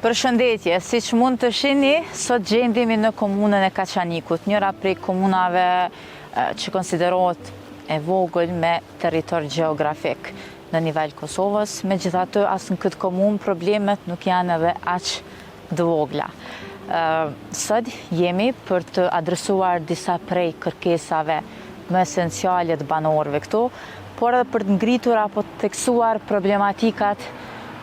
Përshëndetje, si që mund të shihni, sot gjendemi në komunën e Kaçanikut, njëra prej komunave që konsiderohet e vogël me territor gjeografik në nivel Kosovës, megjithatë as në këtë komunë problemet nuk janë edhe aq të vogla. Sot jemi për të adresuar disa prej kërkesave më esenciale të banorëve këtu, por edhe për të ngritur apo të theksuar problematikat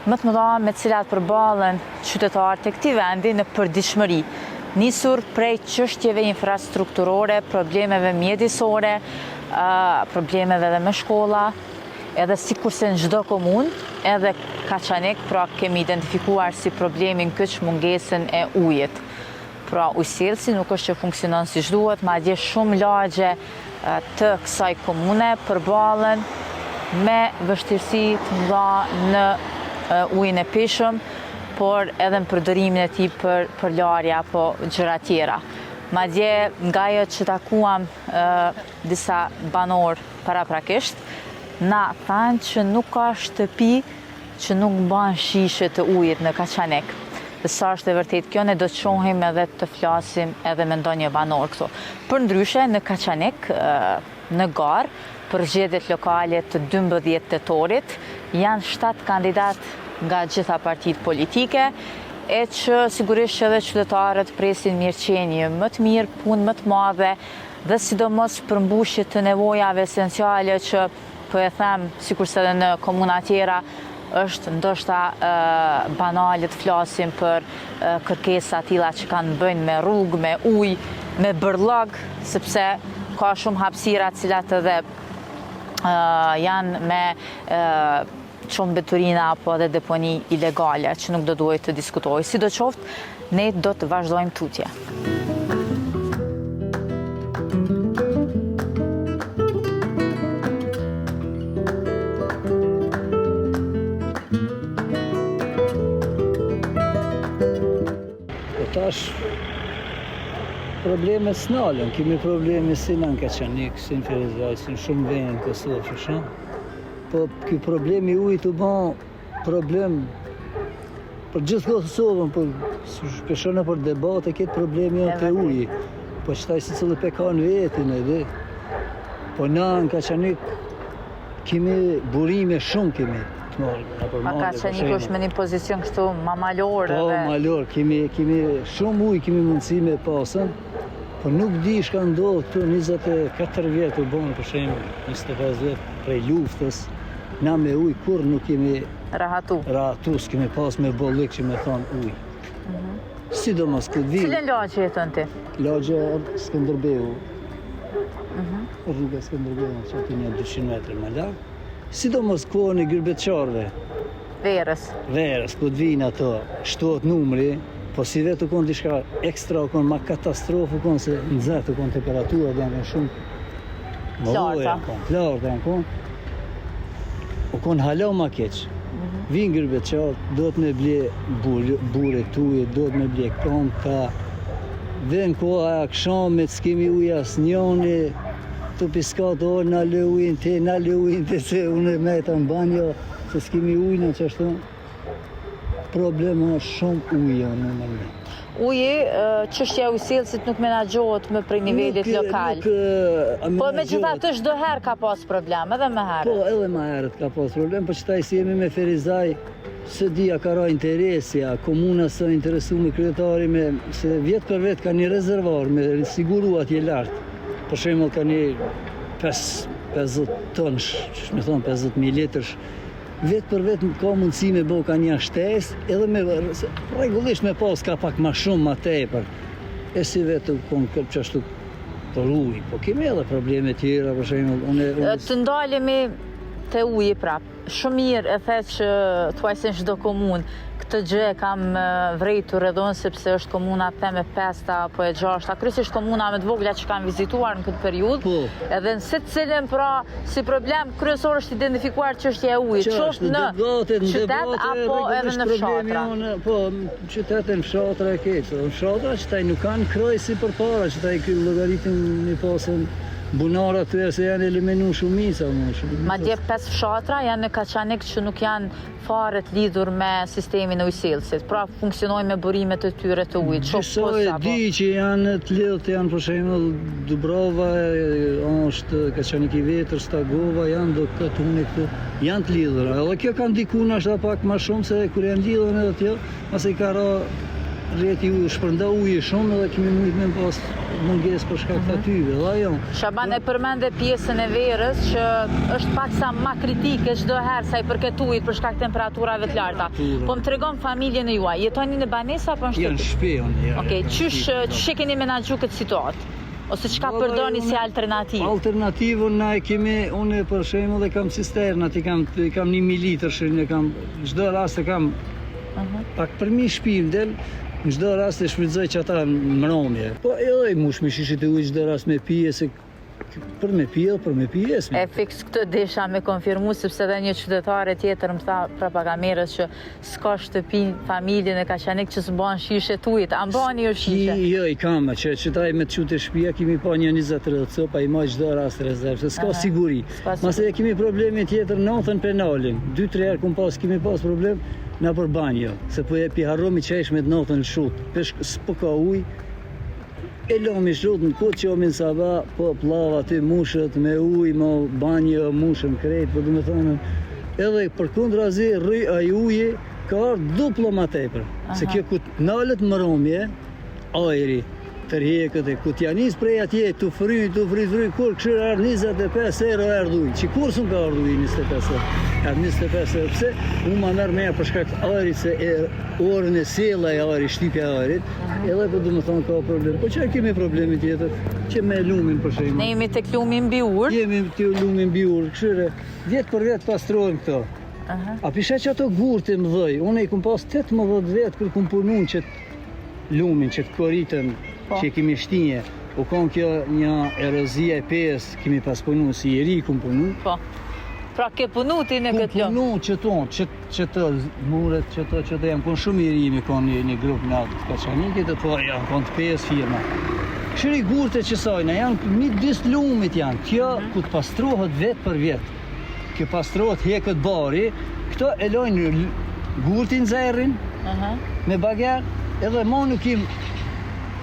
më të mëdha me të cilat përballen qytetarët e këtij vendi në përditshmëri, nisur prej çështjeve infrastrukturore, problemeve mjedisore, problemeve edhe me shkolla, edhe sikurse në çdo komunë, edhe Kaçanik pra kemi identifikuar si problemin këtë mungesën e ujit. Pra ujësillësi nuk është që funksionon siç duhet, madje shumë lagje të kësaj komune përballen me vështirësi të mëdha në ujin e pishëm, por edhe në përdorimin e tij për larje apo gjëra tjera. Madje nga ajo që takuam disa banor paraprakisht, na thanë që nuk ka shtëpi që nuk mban shishe të ujit në Kaçanik. Dhe sa është e vërtet kjo, ne do të shohim edhe të flasim edhe me ndonjë banor këtu. Përndryshe në Kaçanik, në garë, për zgjedhjet lokale të 12 tetorit, janë 7 kandidat nga gjitha partitë politike, e që sigurisht që edhe qytetarët presin mirëqenie më të mirë, punë më të madhe, dhe sidomos përmbushje të nevojave esenciale që, po e them, sikurse edhe në komuna tjera, është ndoshta banale të flasim për kërkesa tilla që kanë bëjnë me rrugë, me ujë, me bërllog, sepse ka shumë hapësira të cilat edhe janë me shumë mbeturina apo edhe deponi ilegale që nuk do duhet të diskutojë. Sidoqoftë, ne do të vazhdojmë tutje. Tash probleme s'nalen, kemi probleme si në Kaçanik, si në Ferizaj, si në shumë vende në Kosovë, që shumë. Po ky problemi ujit u bën problem për gjithë Kosovën, po shpeshone për debate këtë problemi janë të uji. Po qëtaj si cilë pe ka në vetin edhe. Po na në Kaçanik kemi burime shumë kemi. Pa Kaçanik është me një pozicion kështu ma malor. Po, malor, kemi shumë ujë, kemi mundësi me pasën, po nuk di shka ndodhë këtu 24 vjetë u bonë, për shemë 25 vjetë prej luftës, na me ujë kur nuk kemi rahatu, s'kemi pas me bollik që me thonë ujë. Sidomos këtë vijë. Cilën lagje jeton ti? Lagje Skënderbeu. Rruga Skënderbeu, që ati një 200 metrë më larë. Sidomos kohën e gërbeqarve. Verës. Verës, ku të vinë ato, shtuat numri, po si vetë u konë diçka ekstra, u konë ma katastrofë, u konë se nëzet, u konë temperatura, dhe janë shumë larta. Larta janë konë. U konë hala ma keqë. Vinë gërbeqar, do të me ble bure tuje, do të me ble konta, dhe në koha e akshamit, s'kemi uja s'njoni, të piskatë orë, na le ujnë te, se unë me të në banjo, se s'kemi ujnë që ashtu. Problema është shumë ujë në mënë. Uji, çështja e ujësillësit nuk menaxhohet më prej nivelit lokal. Po megjithatë çdo herë ka pas problem, edhe më herët. Po, edhe më herët ka pas problem, po qëtaj si jemi me Ferizaj, se dia ka ra interesja, komuna së interesu me kryetari me, se vjetë për vetë ka një rezervar me siguru atje lartë. Për shembull ka një 50 tonë, me thonë 50.000 litrësh, vetë për vetë ka mundësi me bo ka një shtesë, edhe me rregullisht me pas ka pak ma shumë ma tepër. E si vetë konë kërë qashtu për ujë, po kemi edhe probleme tjera, për shembull. Të ndalemi te uji prap. Shumë mirë e the që thuajse në çdo komunë Këtë gjë e kam vrejtur edhe unë sepse është komuna theme 5 apo e 6, kryesisht komuna më të vogla që kanë vizituar në këtë periudhë. Edhe në secilin pra si problem kryesor është identifikuar çështja e ujit, qoftë në qytet apo edhe në fshatra. Po, qytetin fshatra e keq. Fshatra që taj nuk kanë kroj si përpara, që taj llogaritin një pasën bunara të se janë eliminu shumica. Madje 5 fshatra janë në Kaçanik që nuk janë fare të lidhur me sistemin e ujësillësit, pra funksionojnë me burimet e tyre të ujit. Disa e di që janë të lidhët, janë për shembull Dubrava, është Kaçanik i Vetër, Stagova, janë do këtë unë këtu, janë të lidhur. Edhe kjo ka ndikuar ashta pak më shumë se kur janë lidhur edhe tjo, pasi ka ra rreti shpërnda uji shumë edhe kemi mujtë me pas mungesë për shkak të atyve. Shaban e përmende pjesën e verës që është pak sa ma kritike çdo herë sa i përket ujit për shkak temperaturave të larta. Po më tregon familjen e juaj, jetoni në banesë apo në shtëpi? Janë shtëpi. Okej, çysh e keni menaxhu këtë situatë? Ose çka përdorni si alternativë? Alternativën na e kemi, unë për shembull e kam cisternat, i kam 1000 litrë, ne kam çdo rast e kam pak për mi shtëpi del. Në çdo rast e shfrytëzoj që ata mbrëmje. Po edhe mush me shishit e ujit çdo rast me pije se për me pije. E fiks këtë desha me konfirmu sepse edhe një qytetare tjetër më tha propagamerës që s'ka shtëpi familjen e Kaçanik që s'mban shishe të ujit. A mbani ju shishe? Jo, i kam që taj me të çute shtëpia kemi pa një 20-30 copa i maj çdo rast rezervë, se s'ka siguri. Mase kemi problemi tjetër natën penalin. 2-3 herë kemi pas problem na për banjo, se po e pi harromi qesh me të natën shut, pesh s'po ka uj, e lomi shut në këtë që omin saba, po plava ty mushët me uj, mo banjo, mushën krejt, po du me thonë, edhe për kundrazi rry aj uje, ka ardhë duplo ma tepër, se kjo këtë nalët mëromje, ajri, tërhekët e këtë janis prej atje, të fry, kur këshirë ardhë 25 euro ardhuj, që kur s'un ka ardhuj 25 euro. Ardhë 25 euro, pëse unë ma mërë meja për shkakt ajrit, se orën e sela e ajrit, shtipja ajrit, edhe për du më thonë ka problem. Po që kemi problemi tjetër, që me lumin për shemë. Ne jemi të lumin mbi ur? Jemi të lumin mbi ur, këshire, vjetë për vjetë pastrojmë këto. A pisha që ato gurë të më dhëj, unë i kum pas 18 vetë kër kum punun që lumin, që të koritën, që kemi shtinje. U konë kjo një erozia e pes, kemi pas punu, si i ri kum punu. Pra ke punu ti në këtë lëmë? Punu që tonë, që të muret, që të jam konë shumë i rimi, konë një grupë në atë Kaçanikit, të janë konë të 5 firma. Këshëri gurte që sajna, janë një disë lumit janë, kjo ku të pastrohet vetë për vjetë. Kjo pastrohet hekët bari, këto e lojnë gurtin zerrin, me bager, edhe ma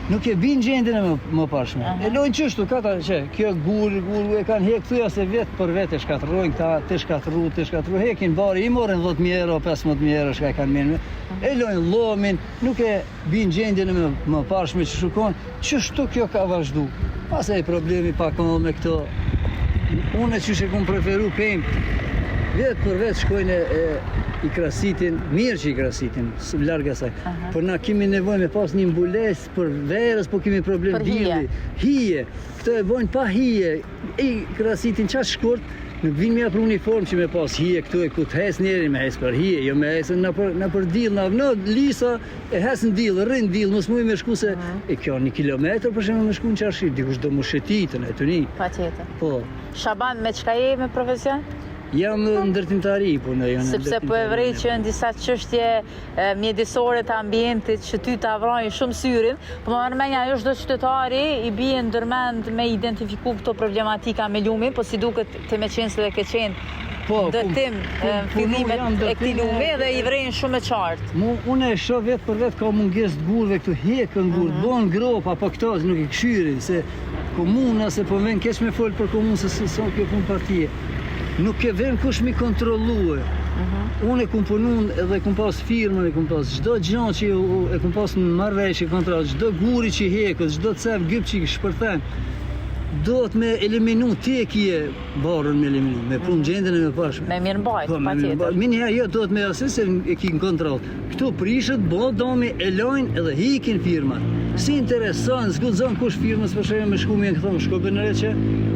nuk e bin gjendin e më pashme. E lojnë qështu, kata që kjo gurë e kanë hek thuja se vetë për vetë e shkatërojnë këta, të shkatëru, hekin bari, i morin 10.000 euro, 15.000 euro shka e kanë menme. E lojnë lomin, nuk e bin gjendin e më pashme që shukon, qështu kjo ka vazhdu. Pas e problemi pak me këto, unë që shë kom preferu pëjmë, vetë për vetë shkojnë i krasitin, mirë që i krasitin, larga saj. Por na kemi nevoj me pas një mbules për verës, po kemi problem dilli. Hije. Këto e bojnë pa hije. I krasitin qatë shkurt, nuk vinë mja për uniform që me pas hije këtu e ku të hes njeri me hes për hije, jo me hesën në për dill, në lisa e hesën dill, rrinë dill, mos muj me shku se e kjo 1 kilometr për shemë me shku në qarshit, dikush do më shetitën e të një. Pa tjetër. Po. Shaban, me qka je me profesion? Jam ndërtimtari, po në janë. Sepse po e vrej që në disa çështje mjedisore të ambientit që ty të avrojnë shumë syrin, po më mërmenja jo çdo qytetari i bie ndërmend me identifiku këto problematika me lumin, po si duket të me qenë se dhe ke qenë dëtim fillimet e këti lumi dhe i vrejnë shumë e qartë. Unë e shoh vetë për vetë ka munges të gurve këtu, hekën gurë, bon gropa, po këto nuk i këshyrin, se komuna, se po ven keq me folë për komunë, se son kjo pun partije. Nuk e vend kush mi kontrollue. Unë e kum punun edhe kum pas firmën, e kum pas çdo gjë që e kum pas në marrëveshje kontratë, çdo guri që hekët, çdo cep gyp që shpërthen. Do të me eliminu tekje barën me eliminu, me punë gjendën e me pashme. Me mirëmbajt, pa tjetër. Minëherë jo do të me asë se e ki në kontrol. Këtu prishët, domi e lojnë edhe hikin firmat. Si interesant, s'gudzon kush firmës për shembull me shku me këto shkopën në reqe,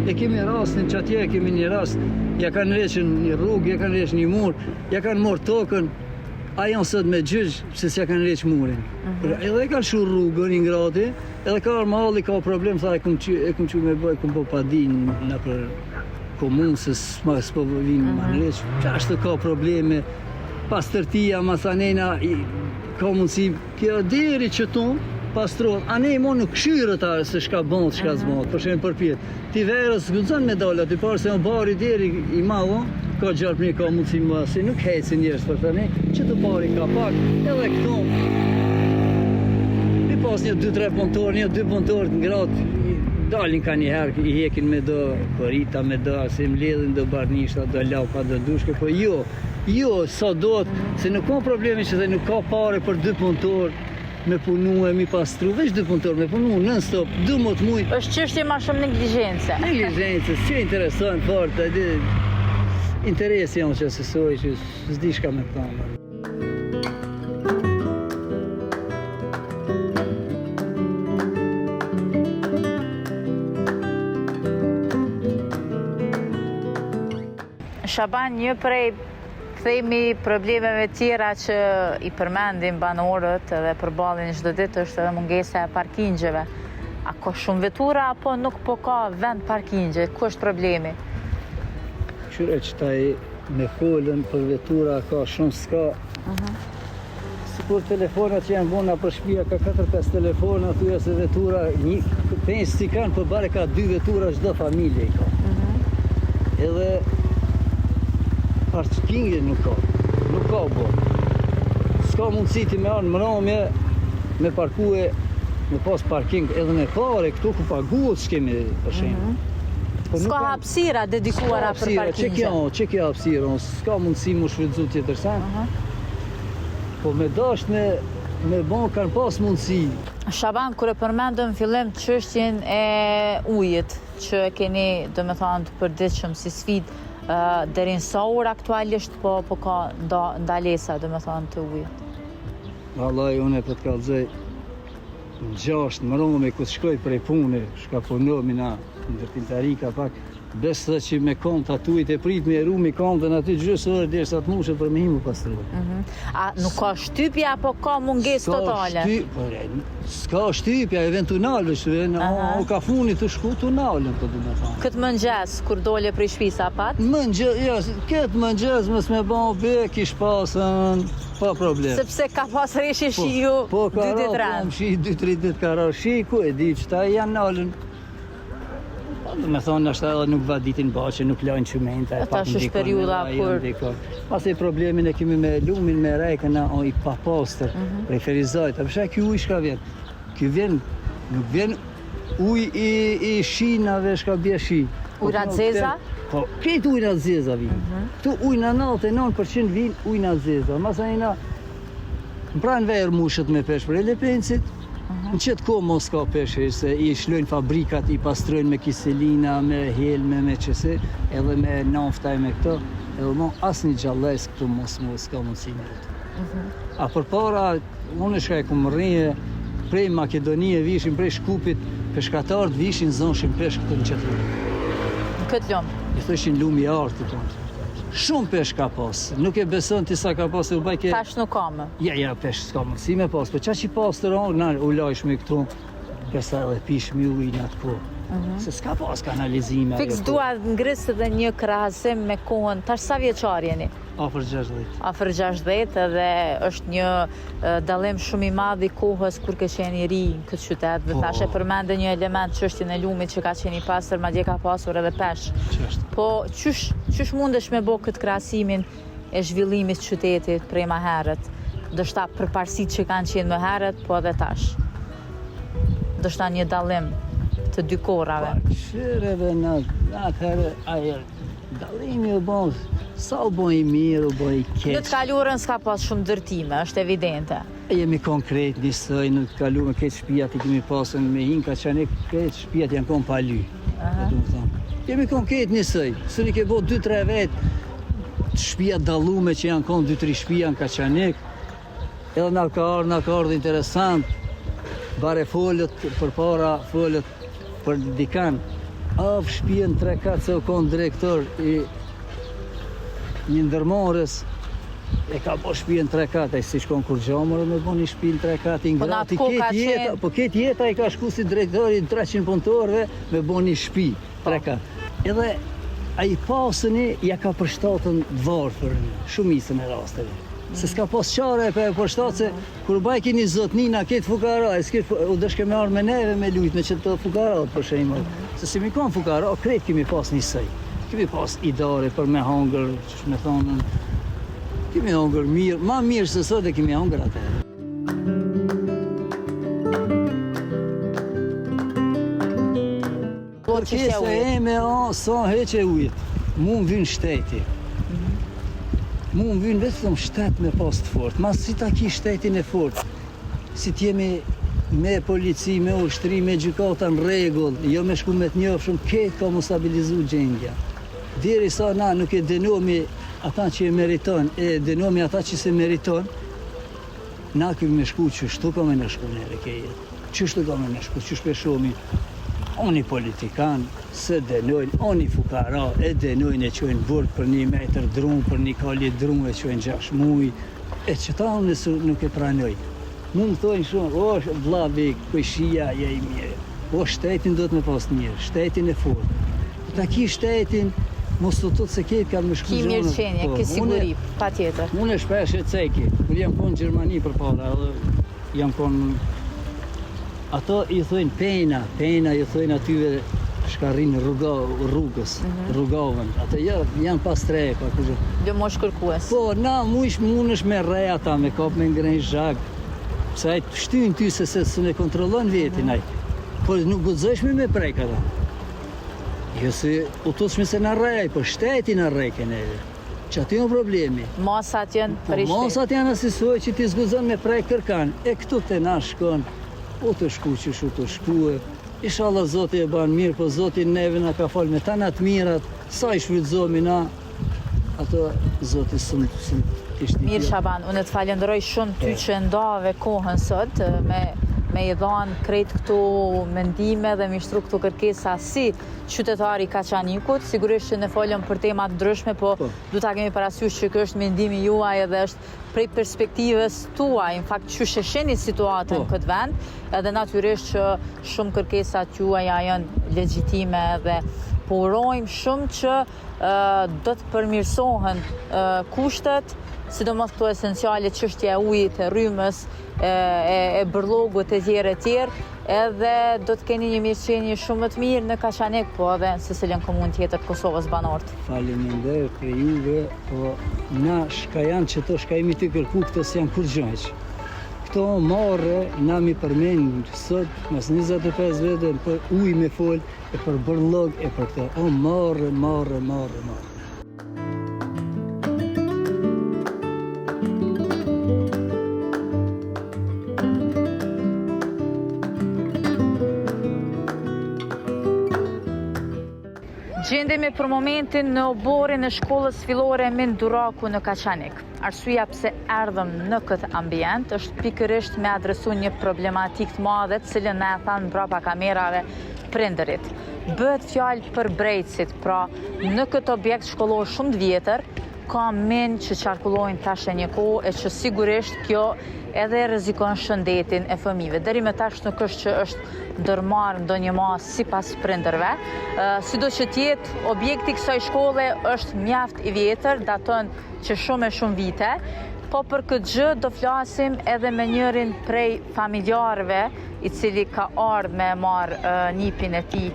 e kemi rastin që atje kemi një rast, ja kanë reqën një rrugë, ja kanë reqën një mur, ja kanë morë tokën, a janë sot me gjyq se s'ja kanë req murin. Edhe ka lëshu rrugën i ngrati, edhe ka armalli, ka problem, tha e kum qu me bëj, kum po pa din në për komunë, se s'po vinë më në req. Qashtë ka probleme, pas tërtia, masanena, ka mundësi, kjo deri që tonë, pastrohet, a ne mo nuk këshyrët arë se shka bëndë, shka zbëndë, për shemë përpjet. Ti verës gudzon me dolla, ti parë se në bari deri i madho, ka gjarpë një ka mundësi më, se nuk heci njërës për të ne, që të bari ka pak, edhe këto. Mi pas një 2-3 punëtor, një 2 punëtor të ngratë, dalin ka njëherë, i hekin me do korita, me do, se më ledhin do barnishta, do lauka, do dushke, po jo, sa do të, se nuk ka problemi që nuk ka pare për 2 punëtor, me punu e mi pastru, veç 2 punëtor me punu, non-stop, 12 muj. Është çështje ma shumë negligjence. Negligjence, që interesant fort, interesi janë që sesoj, që s'di shka me këta. Shaban, një prej themi problemeve tjera që i përmendim banorët edhe përbalin çdo ditë është edhe mungesa e parkingjeve. A ka shumë vetura apo nuk po ka vend parkingje? Ku është problemi? Qyre që taj me folën për vetura ka shumë s'ka. Sikur telefonat që janë bona për shtëpia ka 4-5 telefona, thuja se vetura, pensë si kanë për bare ka 2 vetura çdo familje i ka. Edhe parkingje nuk ka bo. S'ka mundësi ti me anë mramje, me parkue, me pas parking edhe me pare, këtu ku paguhet s'kemi për shemë. S'ka hapësira dedikuara për parkingje? Që kjo hapësira, s'ka mundësi mu shfrytzu tjetër sen. Po me dasht me bon kanë pas mundësi. Shaban, kur e përmendëm fillim çështjen e ujit, që keni do me thonë të përditshëm si sfidë, deri në sa orë aktualisht po ka ndalesa do me thonë të ujit? Vallaj, unë e për të kallëzoj në 6 mërome, ku të shkoj prej pune, shka punomi na në ndërtimtari ka pak, besë që me kont atuit e prit me eru mi kontën aty gjysë orë dhe sa të mushe për me himu pastruhe. A nuk ka shtypja apo ka munges totale? S'ka shtypja, eventuale o ka funi të shku tunalën, po du me thonë. Këtë mëngjes, kur dole prej shpisa pat? Këtë mëngjes mësë me bon bek ish pasën, pa problem. Sepse ka pas reshi shiju 2 ditë rënd. Po, shi 2-3 ditë ka ra shi, ku e di që ta janë nalën. Me thonë nështë edhe nuk vaditin baqe, nuk lajnë qëmente. Ta është periuda kur... Pas e problemin e kemi me lumin, me rejkën, i papastër, prej ferizajt. A përshaj kjo uj shka vjen? Kjo vjen, nuk vjen uj i shinave shka bje shi. Ujra zeza? Po, këtë ujra zeza vinë. Këtu ujna 99% vinë ujna zeza. Masanina, më pranë verë mushët me pesh për elepencit, në qëtë ko mos ka peshe, se i shlojnë fabrikat, i pastrojnë me kiselina, me helme, me qëse, edhe me nafta e me këto, edhe mo asë një gjallës këtu mos ka mundësi me këtu. A për para, unë shka e kumë rrinje, prej Makedonie vishin, prej Shkupit, peshkatarët vishin zonshin pesh këtu në qëtë lumë. Në këtë lumë? I thëshin lumë i artë të shumë pesh ka pas, nuk e beson ti sa ka pas e u bajke... Pesh nuk ka më? Ja, pesh s'ka më, si me pas, po qa që i pas të rongë, u lajshme këtu, besa edhe pishmi ujnë atë po. Se s'ka pas kanalizime. Fiks dua ngrisë dhe një krahasim me kohën, tash sa vjeçar jeni? Afër 60. Afër 60 edhe është një dallim shumë i madh i kohës kur ke qenë i ri në këtë qytet. Dhe tash e përmendë një element çështjen e lumit që ka qenë i pastër, madje ka pasur edhe pesh. Po çysh mundesh me bë këtë krahasimin e zhvillimit të qytetit prej më herët? Do shta përparësitë që kanë qenë më herët, po edhe tash. Do shta një dallim të dy korave. Qëreve në atëherë ajer, dallimi u bon, sa u bon i mirë, u bon i keq. Në të kalurën s'ka pas shumë dërtime, është evidente. Jemi konkret njësoj, në të kalurën këtë shpijat i kemi pasën me hinka që anë këtë shpijat janë konë paly. Jemi konkret njësoj, së një ke bo 2-3 vetë shpijat dallume që janë konë 2-3 shpijat në Kaçanik, edhe në ka ardhë interesant, bare folët për para, folët për dikan, avë shpijen 3-4 se u konë direktor i një ndërmarës, E ka bo shtëpinë 3 katë, ai si shkon kur gjamër me bo një shtëpi në 3 katë, ingrati, ketë jeta i ka shku si drejtori 300 punëtorëve me bo një shtëpi 3 katë. Edhe ai pasëni ja ka përshtatën varfër shumicën e rasteve. Se s'ka pas qare për përshtatë se kur bajki një zotnina ketë fukara, u dëshke me arë me neve me lujtë me qëtë fukarat për shembull. Se si mi kanë fukara, krejt kemi pas njësej. Kemi pas idare për me hangër, që me thonën, kemi hangër mirë, ma mirë se sot e kemi hangër atëherë. Kërkesa eme sa heqe ujit, mu më vynë shteti. Mu më vynë vetëm shtet me pas të fort, mas si ta ki shtetin e fort, si t'jemi me polici, me ushtri, me gjykata në regull, jo me shku me t'njofshëm, ketë ka mu stabilizu gjendja. Deri sa na nuk e denomi ata që e meriton, e denomi ata që se meriton, na kemi me shku që shtu ka me në shku nere ke jetë. Që shtu ka me në shku, që shpeshomi, oni politikan, se denojnë, oni fukara, e denojnë e qojnë burg për 1 metër drum, për 1 kalje drum e qojnë 6 muj, e që ta unë nuk e pranoj. Mu më thojnë shumë, o vlavi, kojshia, je i mirë, o shtetin do të me pas mirë, shtetin e fort. Ta ki shtetin, mos të tëtë se ketë ka me shku gjonë. Ki mirë qenje, ki siguri, pa tjetër. Unë e shpesh e ceki, kur jam konë në Gjermani për para, jam konë, ato i thojnë pena i thojnë atyve shkarrinë rrugës, rrugavën. Ato janë pas treje, pa kështë. Dhe mosh kërkues. Po, na munësh me re ata, me kap me ngrejnë zhag. Se ajtë shtynë ty se së ne kontrolon vetin ajtë. Po nuk gudzëshme me prejk ata. Jo se u tutshme se në rej, po shteti në rejke neve. Që aty janë problemi. Masat janë për i shtetë. Masat janë asisoj që ti zguzon me prejk kërkan. E këtu të na shkon. O të shku që shu të shkue, inshallah Zoti e banë mirë, po Zoti neve na ka falë me ta në të mirat, sa i shfrytëzohemi na, ato Zoti së ishtë një Mirë Shaban, unë të falenderoj shumë ty që ndave kohën sot, me i dhanë krejt këtu mendime dhe mishtru këtu kërkesa si qytetari Kaçanikut. Sigurisht që ne folëm për tema të ndryshme, po du ta kemi parasysh që kjo është mendimi juaj edhe është prej perspektivës tuaj, në fakt që shesheni situatën këtë vend, edhe natyrisht që shumë kërkesat juaja janë legjitime dhe po urojmë shumë që do të përmirësohen kushtet, sidomos këto esenciale çështja e ujit, e rrymës, e bërllogut e tjerë, edhe do të keni një mirëqenie shumë më të mirë në Kaçanik, po edhe në secilën komunë tjetër të Kosovës banorët. Faleminderit për juve, po na shka janë që to shka jemi të kërku, këto s'janë kur gjënq. Këto marrë, na mi përmend sot, mas 25 vete, për ujë me fol, e për bërllog, e për këto. O, marrë. Gjendemi për momentin në oborin e shkollës fillore Emin Duraku në Kaçanik. Arsyeja pse erdhëm në këtë ambient është pikërisht me adresu një problematik të madhe, të cilën na e thanë mbrapa kamerave prindërit. Bëhet fjalë për brejtësit, pra në këtë objekt shkollor shumë të vjetër, ka min që qarkullojnë tash e një kohë e që sigurisht kjo edhe rrezikon shëndetin e fëmijëve. Deri më tash nuk është që është ndërmarrë ndonjë mas sipas prindërve. Sido që tjetë, objekti kësaj shkolle është mjaft i vjetër, daton që shumë vite, po për këtë gjë do flasim edhe me njërin prej familjarëve i cili ka ardhur me marrë nipin e tij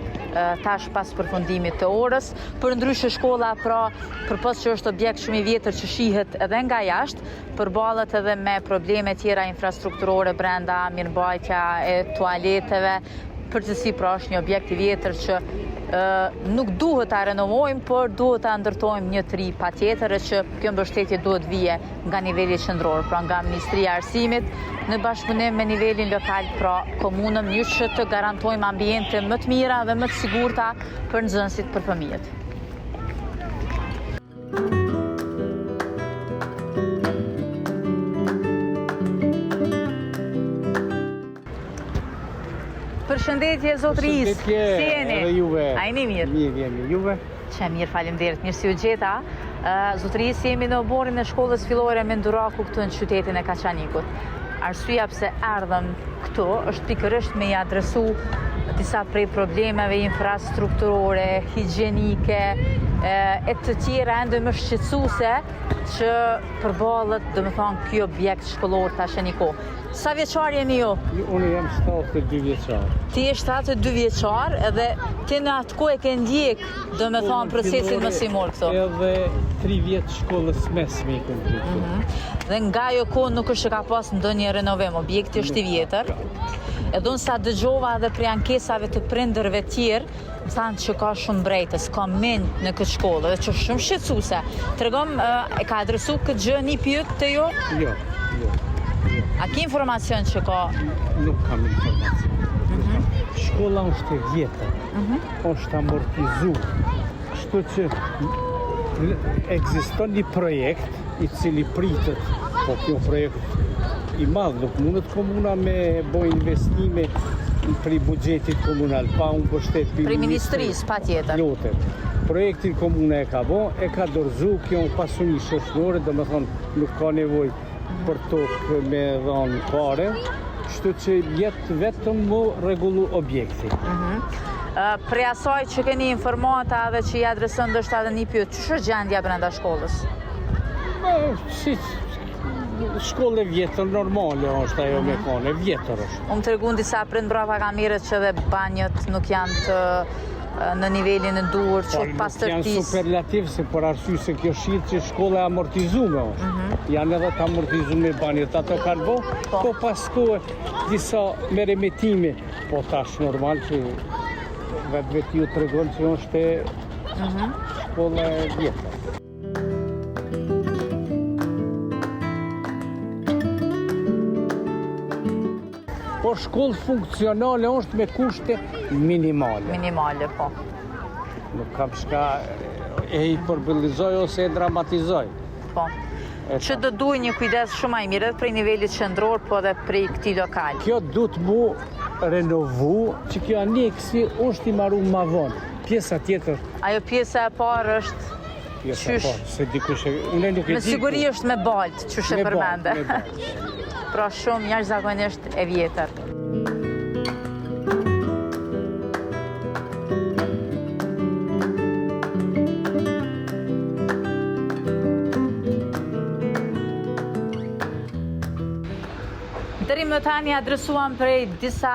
tash pas përfundimit të orës. Përndryshe shkolla, pra, përpos që është objekt shumë i vjetër që shihet edhe nga jashtë, përballet edhe me probleme tjera infrastrukturore brenda, mirëmbajtja e tualeteve, përgjithësi pra është një objekt i vjetër që nuk duhet ta renovojmë, por duhet ta ndërtojmë një tri patjetër, që kjo mbështetje duhet vije nga niveli qendror, pra nga Ministria e Arsimit, në bashkëpunim me nivelin lokal, pra komunën, një që të garantojmë ambiente më të mira dhe më të sigurta për nxënësit, për fëmijët. Përshëndetje, zotëris. Si jeni? Edhe juve. A jeni mirë? Mirë jemi, juve? Që mirë, faleminderit. Mirë si u gjeta. Zotërisë jemi në oborin e shkollës fillore Menduraku këtu në qytetin e Kaçanikut. Arsyeja pse erdhëm këtu është pikërisht me i adresu disa prej problemeve infrastrukturore, higjienike e të tjera ende më shqetësuese që përballet, domethënë, ky objekt shkollor tash në kohë. Sa vjeçar jeni ju? Unë jam 72 vjeçar. Ti je 72 vjeçar edhe ti në atë kohë e ke ndjek, domethënë, procesin mësimor këtu. Edhe 3 vjet shkollës mesme i kam këtu. Dhe nga ajo kohë nuk është që ka pas ndonjë renovim, objekti është i vjetër. Edhe unë sa dëgjova edhe prej ankesave të prindërve tjerë, më thanë që ka shumë brejtës, ka mend në këtë shkollë, dhe që është shumë shqetësuese. Tregom, e ka adresu këtë gjë një pyet të ju? Jo. A ki informacion që ka? Nuk kam informacion. Shkolla është e vjetër, është amortizu. Kështu që ekziston një projekt i cili pritet, po kjo projekt i madh, nuk mundet komuna me bojë investime për buxhetit komunal, pa unë mbështet për Për ministrisë, patjetër. Projektin komuna e ka dorëzu, kjo në pasuni shoqërore, domethënë nuk ka nevojë për tokë me dhanë pare, kështu që jetë vetëm më rregullu objekti. Pre asaj që keni informata dhe që i adreson ndoshta edhe një pyet, ç'është gjendja brenda shkollës? Si shkollë e vjetër, normale është ajo me kone, vjetër është. Unë tregun disa prind brava kamerët që dhe banjët nuk janë të në nivelin e duhur, që pastërtisë. Janë superlativ, se për arsye se kjo shqit që shkolla e amortizume është. Janë edhe të amortizume banjët, ato kanë po pas kohë disa me remetime, po tash normal që vetë ju të regon që është shkolla e vjetër. Po shkollë funksionale është me kushte minimale. Minimale, po. Nuk kam shka e i përbëllizoj ose e dramatizoj. Po. Që do duhet një kujdes shumë i mirë edhe prej nivelit qendror, po edhe prej këtij lokal. Kjo du të mu renovu, që kjo aneksi është i marru ma vonë. Pjesa tjetër. Ajo pjesa e parë është Pjesa e parë, se dikush unë nuk e di. Me siguri është me baltë, qysh e përmende. Pra shumë jashtëzakonisht e vjetër. Deri më tani adresuam prej disa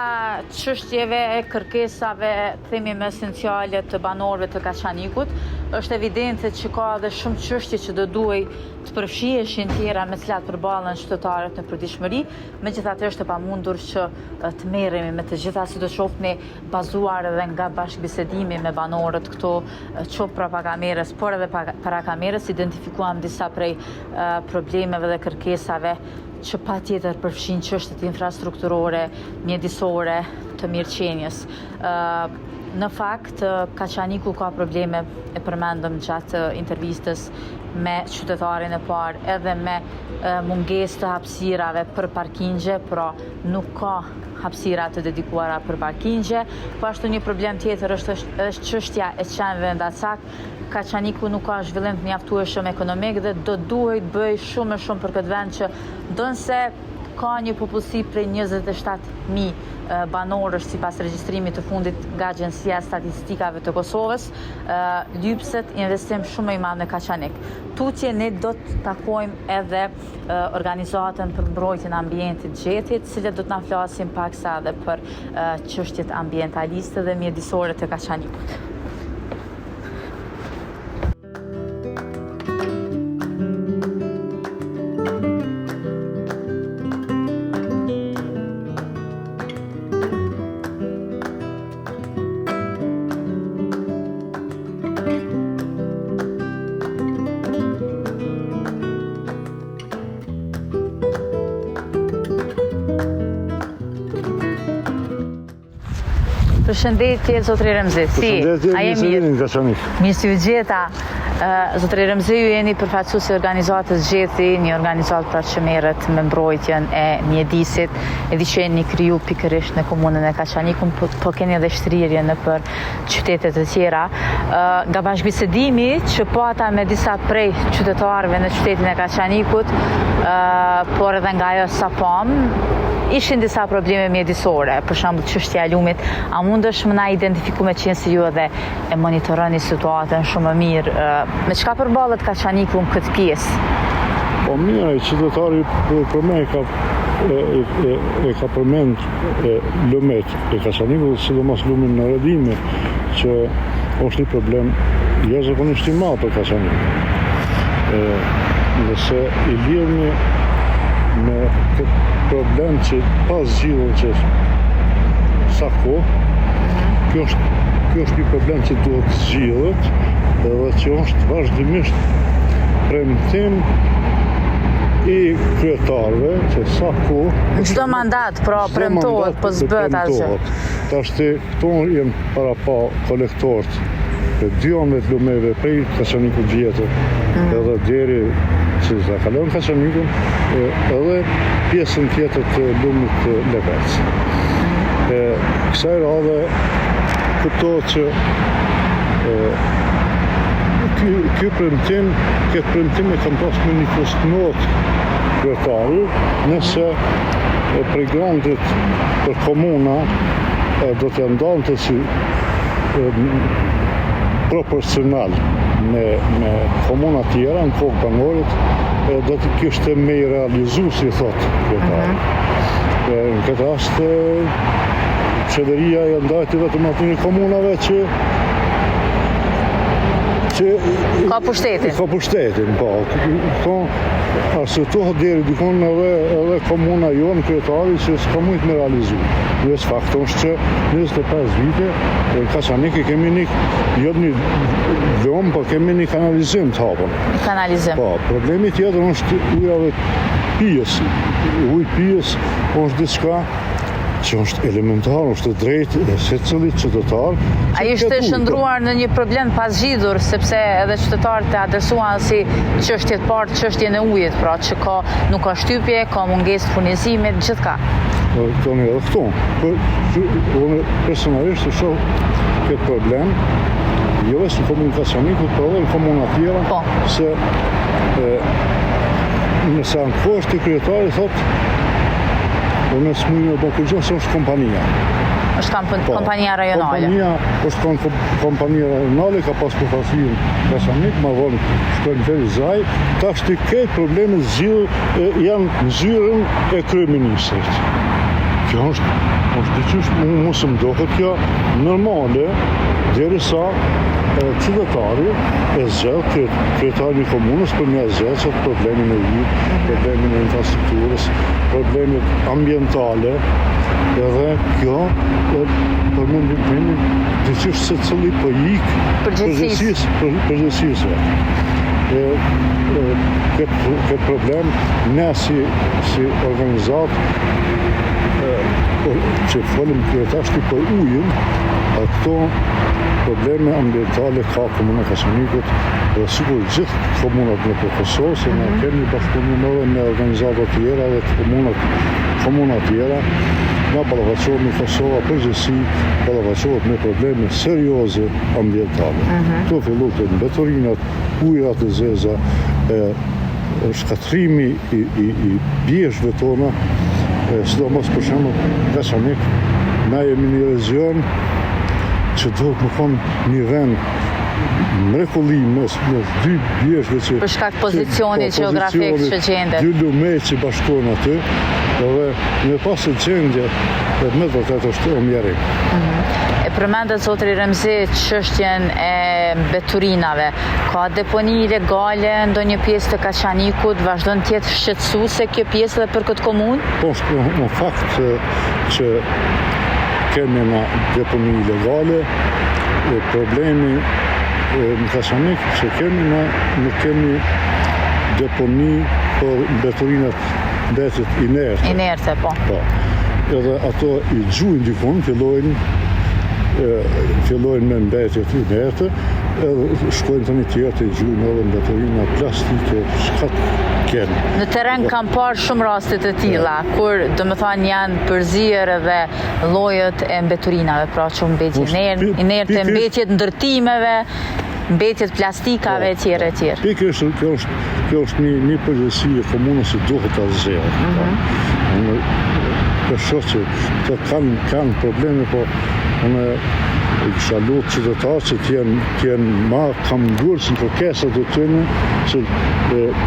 çështjeve, kërkesave, themi më esenciale të banorëve të Kaçanikut. Është evidente që ka edhe shumë çështje që do duhej të përfshiheshin tjera me cilat përballen qytetarët në përditshmëri, megjithatë është e pamundur që të merremi me të gjitha, sidoqoftë bazuar edhe nga bashkëbisedimi me banorët këto, qoftë para kamerës, por edhe para kamerës, identifikuam disa prej problemeve dhe kërkesave që patjetër përfshin çështjet infrastrukturore, mjedisore, të mirëqenies. Në fakt, Kaçaniku ka probleme, e përmendëm gjatë intervistës, me qytetarin e parë, edhe me mungesë të hapësirave për parkingje, pra nuk ka hapësira të dedikuara për parkingje. Po ashtu një problem tjetër është çështja e qenëve ndacak. Kaçaniku nuk ka zhvillim të mjaftueshëm ekonomik dhe do duhet bëj shumë për këtë vend që donse ka një popullsi prej 27.000 banorësh sipas regjistrimit të fundit nga Agjencia e Statistikave të Kosovës, lypset investim shumë i madh në Kaçanik. Tutje ne do të takojmë edhe organizatën për mbrojtjen e ambientit gjetit, cilët do të na flasin paksa edhe për çështjet ambientaliste dhe mjedisore të Kaçanikut. Përshëndetje, zotri Remzi. Si, a je mirë? Mirë, Kaçanik. Mirë si u gjeta. Zotëri Remzi, ju jeni përfaqësues i organizatës Gjethi, një organizatë pra që merret me mbrojtjen e mjedisit, e di që jeni kriju pikërisht në komunën e Kaçanikut, po keni edhe shtrirje në për qytetet e tjera. Nga bashkëbisedimi që po ata me disa prej qytetarëve në qytetin e Kaçanikut, por edhe nga ajo sa pam, ishin disa probleme mjedisore, për shembull çështja e lumit. A mundesh më na identifiku me qenë si ju edhe e monitoroni situatën shumë më mirë? Me çka përballet Kaçaniku në këtë pjesë? Po mirë, qytetari për me e ka përmend lumet e Kaçanikut, sidomos lumin në Redime, që është një problem jashtëzakonisht i madh për Kaçanikun. Nëse i lidhni me këtë problem që pas zgjidhur që sa kohë, kjo është një problem që duhet zgjidhet edhe që është vazhdimisht premtim i kryetarëve që sa kohë Çdo mandat pra premtohet, po s'bëhet asgjë. Tashti këtu janë para pa kolektorët e 12 lumeve prej Kaçanikut vjetër edhe deri që sa kalon Kaçanikun, edhe pjesën tjetër të lumit të Levec. Kësaj radhe kuptohet që këtë premtim e kam pas me një fustnot kryetari, nëse prej grandit për komuna do të ndonte si proporcional me komuna tjera në kohë banorit, do të kishte me i realizu, si thot kryetari. Në këtë rast, qeveria e ndajti vetëm atyre komunave që ka pushtetin. Ka pushtetin, po. Arsetohet deri dikon edhe komuna jonë kryetari që s'ka mujt me realizu. Nësë fakton është që 25 vite në Kaçanik kemi një dhomë, po kemi një kanalizim të hapën. Kanalizim. Po, problemi tjetër është ujave pijës. Uj pijës është diçka që është elementar, është drejtë e secillit qytetar. Ai ishte shndruar në një problem pas zgjidhur, sepse edhe qytetarët e adresuan si çështje të parë, çështjen e ujit, pra që nuk ka shtypje, ka mungesë furnizimit, gjithka. Këtoni edhe këto. Unë personalisht e shoh këtë problem, jo vetëm në komunën Kaçanikut, por edhe në komuna tjera, se nëse ankohesh te kryetari thotë unë s'mujnë me bëkujgjo se është kompania. është kompania rajonale. Kompania është kompania rajonale, ka pas përfaqësinë Kaçanik, ma vonë shkojnë Ferizaj, tashti këtë probleme janë në zyrën e kryeministrit. Kjo është diqysh, mu së mdohet kjo normale, derisa qytetari e zgjedh kryetari i komunës për me zgjedh që problemin e ujit, problemin e infrastrukturës, problemet ambientale, edhe kjo për mendim tim diqysh se cili po ik përgjithësisë. Këtë problem ne si organizat që folim kryetashti për ujin, këto probleme ambientale ka komuna Kaçanikut dhe sigur gjithë komunat në Kosovë, se ne kemi bashkëpunim edhe me organizata tjera dhe komuna tjera, na ballafaqohet në Kosovë përgjithësi ballafaqohet me probleme serioze ambientale. Këto fillohet mbetorinat, ujërat e zeza, shkatrimi i pjeshkëve tona, sidomos për shembull Kaçanik, na jemi një region që duhet më konë një vend mrekulli mes dy pjeshkëve që... Për shkak pozicionit geografik që gjendet. Dy lume që bashkohen aty, dhe në pasë gjendje dhe me vërtet është omjerim. E përmendet zotëri Remzi çështjen e mbeturinave. Ka deponi ilegale ndonjë pjesë të Kaçanikut, vazhdon të jetë shqetësuese kjo pjesë edhe për këtë komunë? Po, në fakt që kemi në deponi ilegale, problemi në Kaçanik që nuk kemi deponi për mbeturinat mbetet inerte. Inerte, po. Edhe ato i gjujnë dikun, fillojnë me mbetjet inerte, edhe shkojnë të një tjerë të gjujnë edhe mbeturina plastike, shka të kenë. Në teren kam parë shumë rastet e tilla, kur do më thonë janë përzirë edhe llojet e mbeturinave, pra që mbetje inerte, mbetjet ndërtimeve, mbetjet plastikave e tjera e tjera. Pikërisht kjo është një përgjegjësi e komunës që duhet ta zgjedhë. Unë shoh që të kanë probleme, po unë kisha lutë qytetarë që t'jenë ma kam ngurë që në kërkesat e tyre, që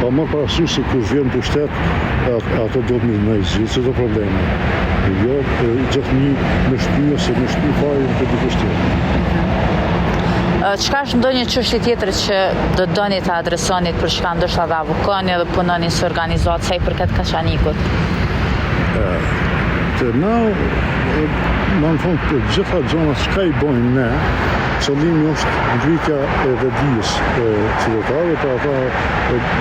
pa më parasysh se kush vjen për shtet, ato do të më zgjidhë çdo probleme. Jo, gjithë një me shtëpi ose me shtëpi fare të dikush tjetër. Çka është ndonjë çështje tjetër që do doni ta adresoni për çka ndoshta dhe avukoni edhe punoni së organizuar sa i përket Kaçanikut? Të na, në fund të gjitha gjonat çka i bojnë ne, qëllimi është ngritja e vetëdijes e qytetarëve, pra ata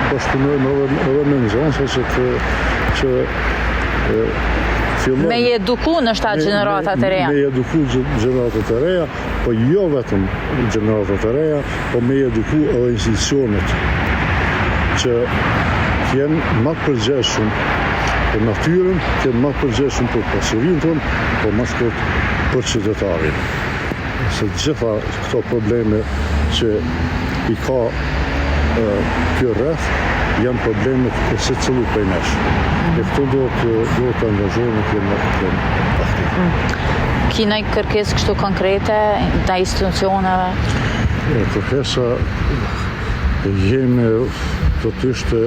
bashkëpunojnë edhe me nxënësve që fillon me i eduku në shtat gjeneratat e reja. Me i eduku gjeneratat e reja, po jo vetëm gjeneratat e reja, po me i eduku edhe institucionet që jenë më të përgjegjshëm për natyrën, jenë më të përgjegjshëm për pasurinë tonë, po më shkurt për qytetarin. Se gjitha këto probleme që i ka kjo rreth janë problemet e secili prej nesh. E këto duhet të angazhohen të jenë aktiv. Kina i kërkesë kështu konkrete ndaj institucioneve? Kërkesa jemi do të ishte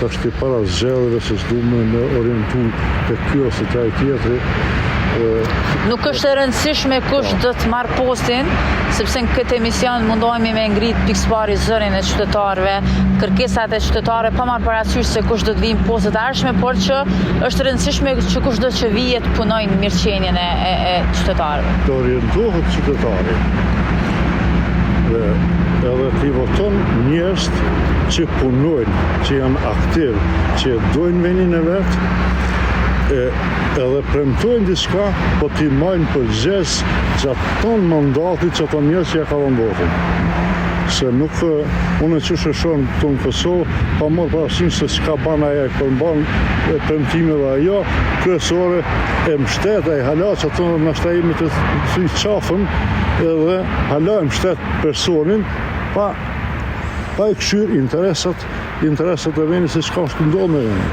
tash para zgjedhjeve se s'duam me orientu te ky ose te ai tjetri. Nuk është e rëndësishme kush do të marrë postin, sepse në këtë emision mundohemi me ngrit pikëpari zërin e qytetarëve, kërkesat e qytetarëve, pa marrë parasysh se kush do të vijnë postet e ardhshme, por që është rëndësishme që kush do të vijë të punojnë mirëqenien e qytetarëve. Të orientohet qytetari. Edhe t'i voton njerëz që punojnë, që janë aktiv, që dojnë venin e vetë, edhe premtojnë diçka, po t'i majnë përgjegjës gjatë ton mandatit që ato njerëz që ja ka dhënë votën. Se nuk, unë që shohën këtu në Kosovë, pa marrë parasysh se çka ban ajo, kur ban premtime dhe ajo, kryesore e mbështet ai hala që ato na shtajmë të thuj qafën, edhe hala e mbështet personin, pa i këshyr interesat e vendit se çka është ndodhur me vendin.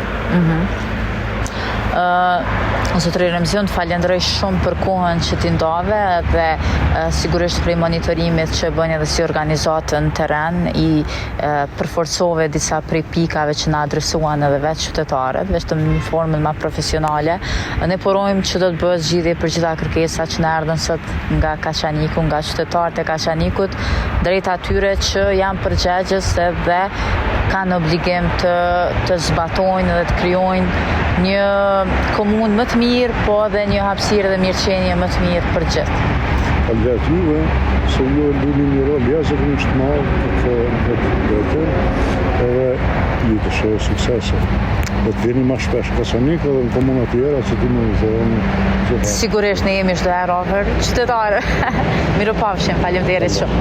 Zotëri Remzion, të falenderoj shumë për kohën që ti ndave dhe sigurisht prej monitorimit që bën edhe si organizatë në teren i përforcove disa prej pikave që na adresuan edhe vetë qytetarët, vetëm në formën më profesionale. Ne porojmë që do të bëhet zgjidhje për gjitha kërkesat që na erdhën sot nga Kaçaniku, nga qytetarët e Kaçanikut, drejt atyre që janë përgjegjës edhe kanë obligim të zbatojnë dhe të krijojnë një komunë më të mirë, po edhe një hapësirë dhe mirëqenie më të mirë për gjithë. Falënderit juve, se ju luni një rol jashtëzakonisht të madh në këtë edhe ju të shohë suksese. Do të vini më shpesh Kaçanik edhe në komuna të tjera që ti më vizojnë. Sigurisht ne jemi çdo herë afër qytetarë. Mirupafshim, faleminderit shumë.